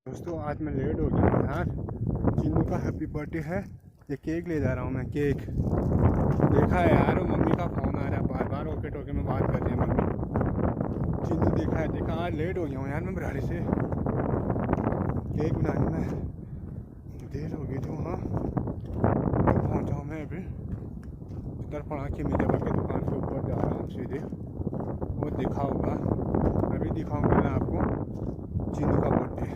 दोस्तों आज मैं लेट हो गया यार। चिन्नू का हैप्पी बर्थडे है, ये केक ले जा रहा हूँ मैं। केक देखा है यार, वो मम्मी का फ़ोन आ रहा है बार बार, ओके टोके में बात कर रही है मम्मी। चिन्नू देखा है, देखा आज लेट हो गया हूँ यार मैं बराड़ी से। केक बनाने में देर हो गई थी वहाँ, तो पहुँचा हूँ मैं अभी इधर पड़ा के मीजा की दुकान के ऊपर जा रहा हूँ सीधे। वो दिखा होगा, अभी दिखाऊँगा मैं आपको चिन्नू का बर्थडे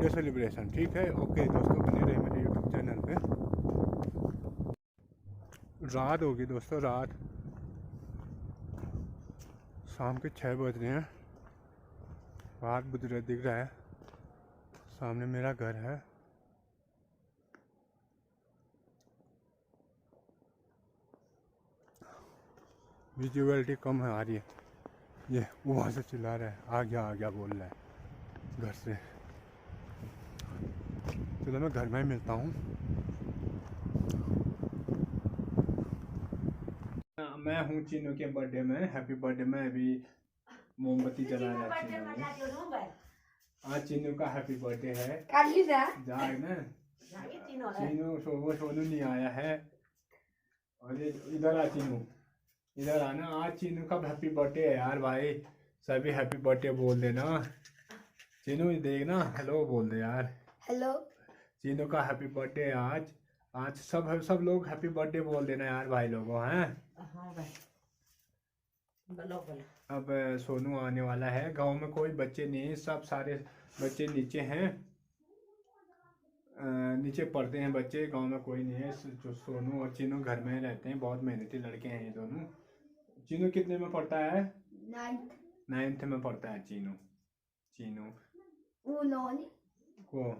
सेलिब्रेशन। ठीक है, ओके दोस्तों, बने रहे मेरे यूट्यूब चैनल पे। रात होगी दोस्तों, रात शाम के 6 बज रहे हैं। रात बुझ रहा दिख रहा है, सामने मेरा घर है। विजुअलिटी कम है आ रही है, ये वहाँ से चिल्ला रहा है, आ गया बोल रहा है घर से। चलो मैं घर में ही मिलता हूँ। मैं हूँ चिन्नू के बर्थडे में, हैप्पी बर्थडे में अभी मोमबत्ती जला रहा है चिन्नू ने। आज चिन्नू का हैप्पी बर्थडे है। जाए ना चिन्नू, सोनू नहीं आया है। और इधर आ चिन्नू, इधर आना। आज चिन्नू का हैप्पी बर्थडे है यार भाई, सभी हैप्पी बर्थडे बोल देना। चिन्नू देखना, हेलो बोल दे यार। हेलो, चिन्नू का हैप्पी बर्थडे है आज। आज सब लोग हैप्पी बर्थडे बोल देना यार भाई लोगों हैं। हाँ भाई, बोलो। अब सोनू आने वाला है, गांव में कोई बच्चे नहीं, सब सारे बच्चे नीचे हैं, नीचे पढ़ते हैं बच्चे, गांव में कोई नहीं है। जो सोनू और चिन्नू घर में रहते हैं, बहुत मेहनती लड़के हैं ये दोनों। चिन्नू कितने में पढ़ता है? 9th में पढ़ता है चिन्नू। को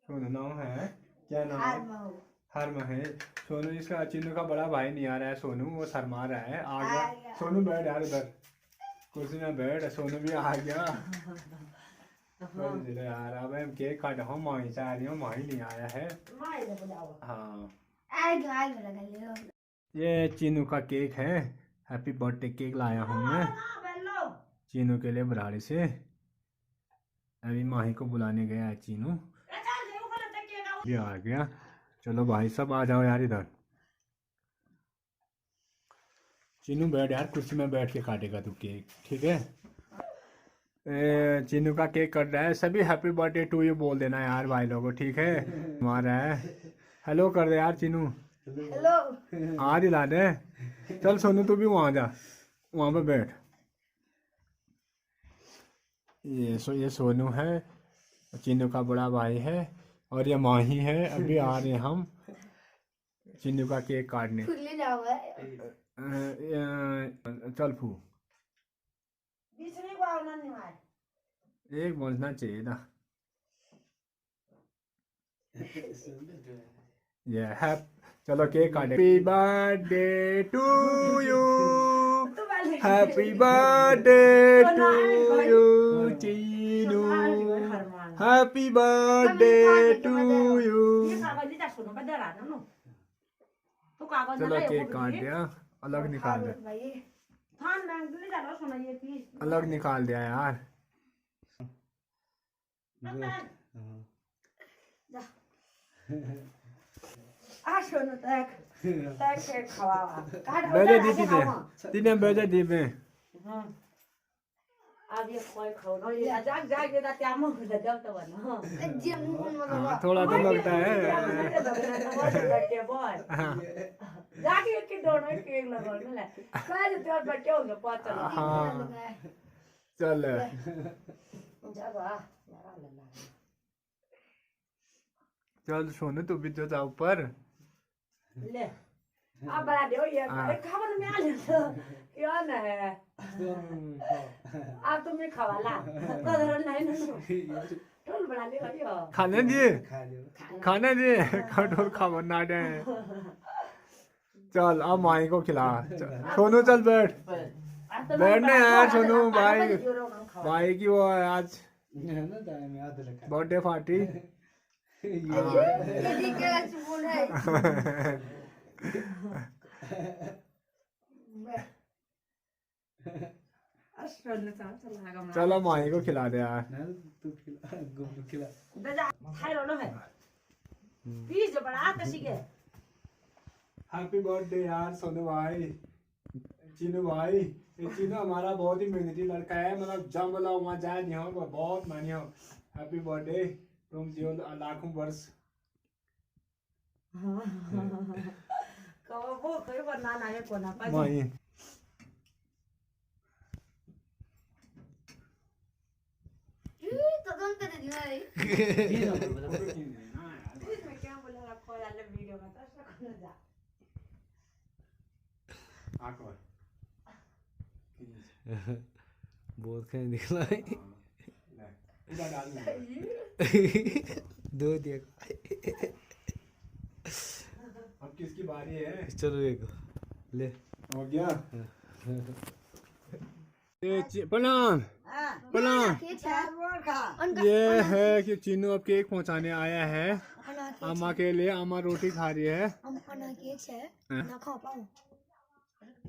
सोनू नाम है, क्या नाम? हरम है सोनू। इसका चिन्नू का बड़ा भाई नहीं आ रहा है, सोनू वो शर्मा रहा है। आ गया सोनू, बैठ यार उधर कुर्सी में बैठ। सोनू भी आ गया यार। अब मैं केक काट हूँ, माही से आ रही हूँ, माही नहीं आया है। हाँ, ये चिन्नू का केक है, हैप्पी बर्थडे केक लाया हूँ मैं चिन्नू के लिए बराड़ी से। अभी माही को बुलाने गया है चिन्नू, ये आ गया। चलो भाई सब आ जाओ यार इधर। चिन्नू बैठ यार, कुर्सी में बैठ के काटेगा तू केक, ठीक है? चिन्नू का केक कट रहा है, सभी हैप्पी बर्थडे टू यू बोल देना यार भाई लोगों, ठीक है? हमारा है, हेलो कर दे यार चिन्नू। हेलो आ दिला दे। चल सोनू तू भी वहाँ जा, वहाँ पे बैठ। ये सोनू है, चिन्नू का बड़ा भाई है, और ये माही है। अभी आ रहे हैं हम चिन्नू का केक काटने। चल फू, एक बोलना चाहिए ना। ये है, चलो केक काटे। Happy birthday to you, happy birthday to you Chinnu, happy birthday to you. चलो केक काट दिया, अलग निकाल दे, अलग निकाल दिया यार। बेजे दी थी तीन बेजे दी में। थोड़ा तो लगता है। चल चल सोनू तू भी तो जा ऊपर। खाने दिए, खाने दिए, कटोर खा बना दे। चल अब माई को खिला। सोनू चल बैठ, बैठने यार सोनू भाई, भाई की वो आज बर्थडे पार्टी। चलो माही को खिला दे यार। तू खिला गोलू खिला हैप्पी बर्थडे यार सोनू भाई, चीनू भाई। ये चीनू हमारा बहुत ही मेहनती लड़का है, मतलब जब बोला वहाँ जाए नहीं हो, बहुत मानी हो। हैप्पी बर्थडे, तुम जियो लाखों वर्ष। माही बहुत कहीं निकला है। दो दिया। अब किसकी बारी है? चलो एक ले हो गया। प्रणाम प्रणाम। ये है कि चीनू अब केक पहुंचाने आया है अम्मा के लिए। अम्मा रोटी खा रही है।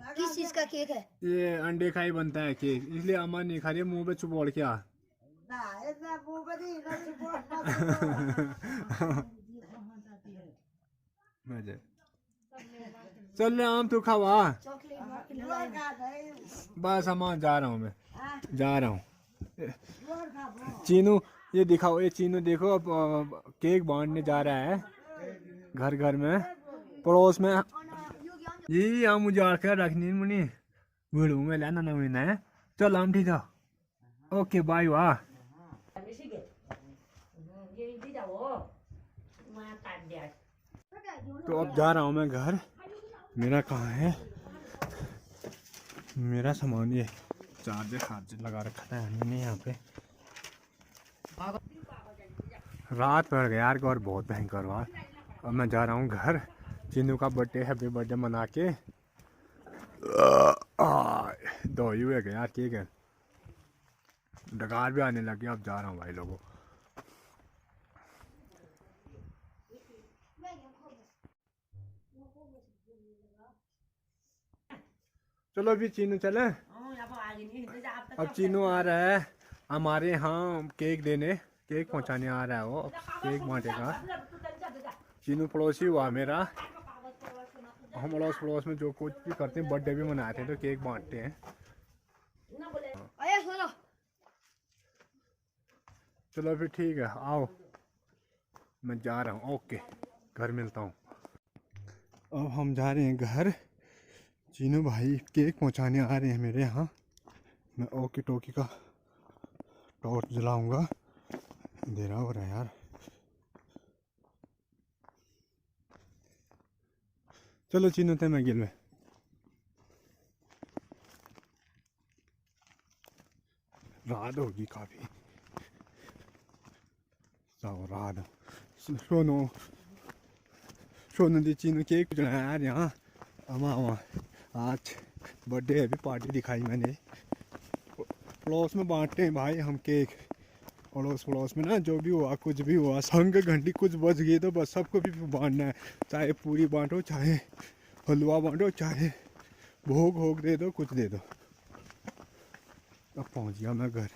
किस चीज का केक है? ये अंडे का ही बनता है केक, इसलिए अम्मा नहीं खा रही है। मुंह पे चुपड़ के आ। चल रहे आम तू खावा। बस अम्मा जा रहा हूँ, मैं जा रहा हूँ। चीनू ये दिखाओ, ये चीनू देखो अब केक बांटने जा रहा है घर घर में, पड़ोस में। ये हम उजाड़ कर रखनी मुनी बुढ़ू में लेना नवीन है। चल हम ठीक है, ओके बाय। वाह तो अब जा रहा हूँ मैं घर। मेरा कहाँ है मेरा सामान? ये चार्जर लगा रखा था मैंने यहाँ पे। रात पड़ गया यार और बहुत भयंकर बात। अब मैं जा रहा हूँ घर। चीनू का बर्थडे, हैप्पी बर्थडे मना के दो ही हुए यार केक है। डकार भी आने लगे। अब जा रहा हूँ भाई लोगों। चलो अभी चीनू चले। अब चीनू आ रहा है हमारे यहाँ केक देने, केक पहुँचाने आ रहा है वो। केक बांटेगा। चीनू पड़ोसी हुआ मेरा। हम पड़ोस में जो कुछ भी करते हैं, बर्थडे भी मनाते हैं तो केक बांटते हैं। चलो फिर ठीक है, आओ मैं जा रहा हूँ। ओके घर मिलता हूँ। अब हम जा रहे हैं घर। चीनू भाई केक पहुंचाने आ रहे हैं मेरे यहाँ। मैं ओके टोकी का टॉर्च जलाऊंगा। अंधेरा हो रहा है यार। चलो चीनू ते मैं गिल में रात होगी काफी। रात सोनू दी चीनू केक जलाया यार यहाँ। अमा आज बर्थडे है भी, पार्टी दिखाई मैंने। पड़ोस में बांटते हैं भाई हम केक। पड़ोस में ना जो भी हुआ, कुछ भी हुआ, संग घंटी कुछ बच गई तो बस सबको भी बांटना है। चाहे पूरी बांटो, चाहे हलवा बांटो, चाहे भोग दे दो, कुछ दे दो। अब पहुंच गया मैं घर।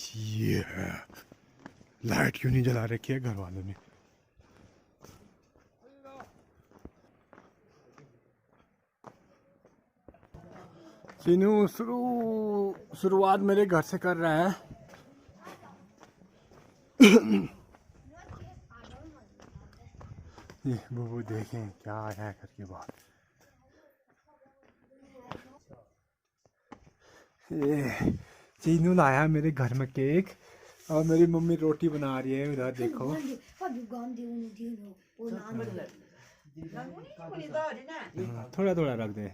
ये लाइट क्यों नहीं जला रखी है घर वालों ने? चीनू शुरुआत मेरे घर से कर रहा है। ये वो देखें क्या आया है करके बाहर। ये चीनू लाया मेरे घर में केक और मेरी मम्मी रोटी बना रही है उधर देखो। थोड़ा थोड़ा रख दे।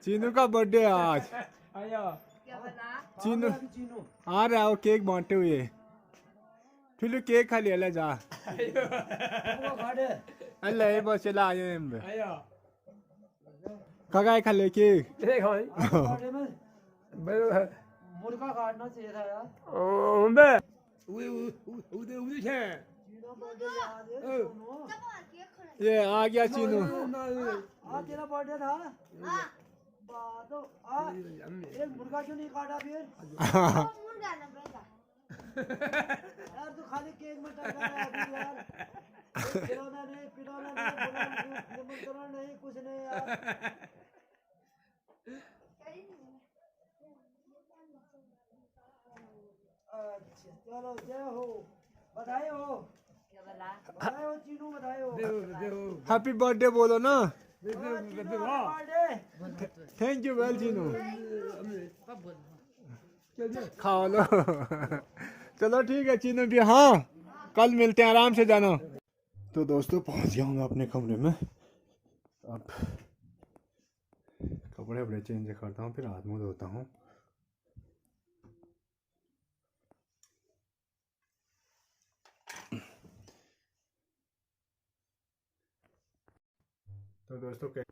चीनू का बर्थडे आज। चीनू आ रहा है केक बांटते हुए। फिर केक खा लिया जा। अल्लाह बस चला आए। कगाय खाले केक केक भाई बर्थडे में भाई मुर्गा काटना चाहिए था यार ओ बे उदे उदे छे चीनू बर्थडे याद है दोनों ये आ गया चीनू आज तेरा बर्थडे था बात तो एक मुर्गा क्यों नहीं काटा फिर यार तू खाली केक में टक रहा है अभी यार खिलौना नहीं पिलौना नहीं निमंत्रण नहीं कुछ नहीं यार अच्छा चलो जय हो बधाई हो चीनू बधाई हो हैप्पी बर्थडे बोलो ना birthday thank you well Chinu खा लो चलो ठीक है चीनू भी हाँ कल मिलते हैं आराम से जाना। तो दोस्तों पहुंच गया हूँ मैं अपने कमरे में। अब कपड़े वपड़े चेंज करता हूँ फिर हाथ मुँह धोता हूँ। तो दोस्तों